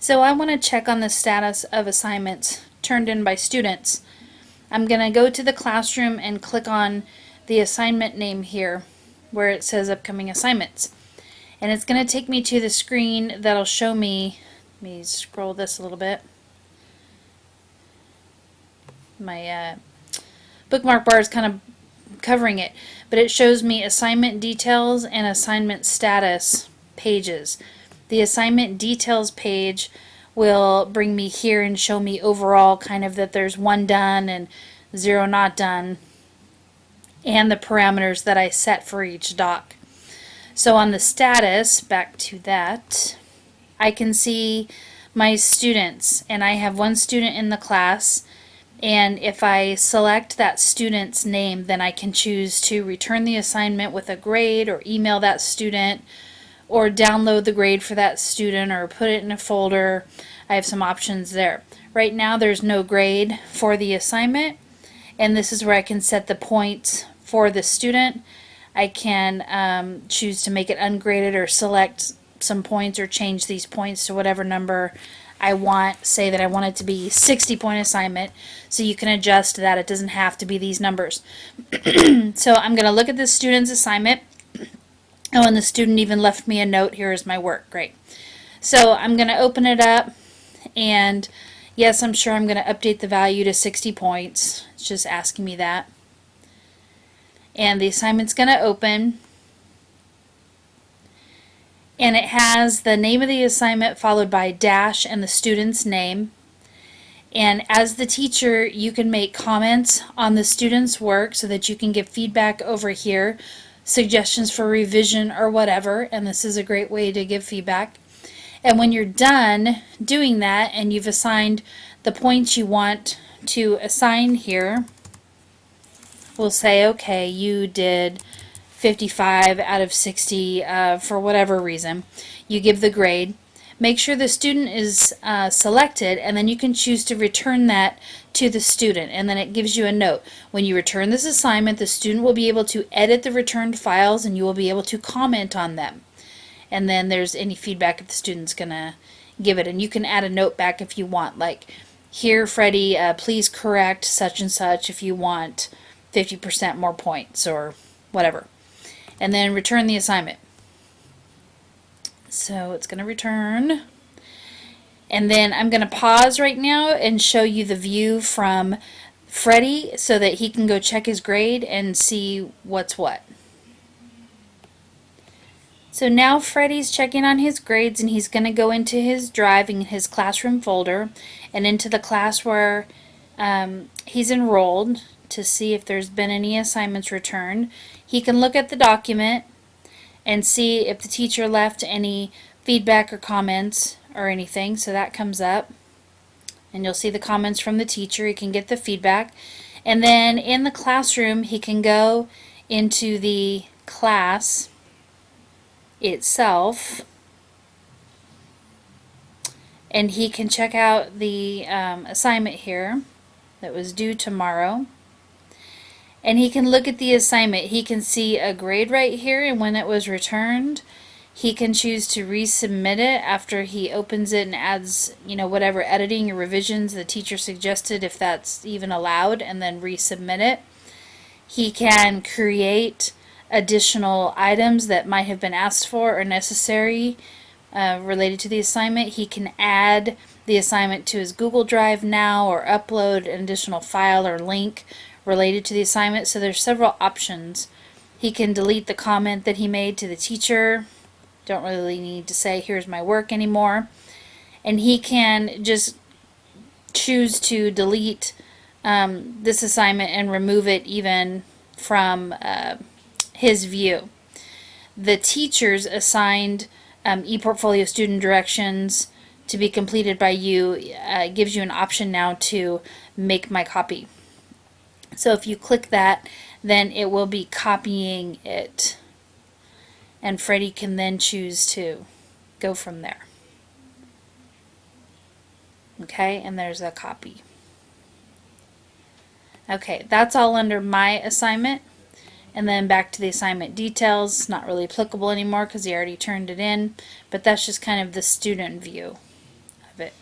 So I want to check on the status of assignments turned in by students. I'm going to go to the classroom and click on the assignment name here where it says upcoming assignments. And it's going to take me to the screen that'll show me, let me scroll this a little bit. My bookmark bar is kind of covering it, but it shows me assignment details and assignment status pages. The assignment details page will bring me here and show me overall kind of that there's 1 done and 0 not done, and the parameters that I set for each doc. So on the status, back to that, I can see my students, and I have 1 student in the class, and if I select that student's name, then I can choose to return the assignment with a grade or email that student or download the grade for that student or put it in a folder. I have some options there. Right now there's no grade for the assignment, and this is where I can set the points for the student. I can choose to make it ungraded or select some points or change these points to whatever number I want. Say that I want it to be 60-point assignment, so you can adjust that. It doesn't have to be these numbers. So I'm going to look at the student's assignment. Oh, and the student even left me a note. Here is my work. Great. So I'm going to open it up, and yes, I'm sure I'm going to update the value to 60 points. It's just asking me that. And the assignment's going to open, and it has the name of the assignment followed by dash and the student's name. And as the teacher, you can make comments on the student's work so that you can give feedback over here, suggestions for revision or whatever, and this is a great way to give feedback. And when you're done doing that and you've assigned the points you want to assign here, we'll say, okay, you did 55 out of 60 for whatever reason. You give the grade. Make sure the student is selected, and then you can choose to return that to the student, and then it gives you a note. When you return this assignment, the student will be able to edit the returned files, and you will be able to comment on them. And then there's any feedback if the student's going to give it, and you can add a note back if you want, like, here, Freddie, please correct such and such if you want 50% more points or whatever. And then return the assignment. So it's going to return. And then I'm going to pause right now and show you the view from Freddie so that he can go check his grade and see what's what. So now Freddie's checking on his grades, and he's going to go into his drive in his classroom folder and into the class where he's enrolled to see if there's been any assignments returned. He can look at the document and see if the teacher left any feedback or comments or anything. So that comes up, and you'll see the comments from the teacher. He can get the feedback, and then in the classroom he can go into the class itself, and he can check out the assignment here that was due tomorrow. And he can look at the assignment. He can see a grade right here and when it was returned. He can choose to resubmit it after he opens it and adds, whatever editing or revisions the teacher suggested, if that's even allowed, and then resubmit it. He can create additional items that might have been asked for or necessary related to the assignment. He can add the assignment to his Google Drive now or upload an additional file or link related to the assignment. So there's several options. He can delete the comment that he made to the teacher. Don't really need to say here's my work anymore. And he can just choose to delete this assignment and remove it even from his view. The teachers assigned ePortfolio student directions to be completed by you gives you an option now to make my copy. So if you click that, then it will be copying it, and Freddie can then choose to go from there. Okay, and there's a copy. Okay, that's all under my assignment. And then back to the assignment details. Not really applicable anymore because he already turned it in, but that's just kind of the student view of it.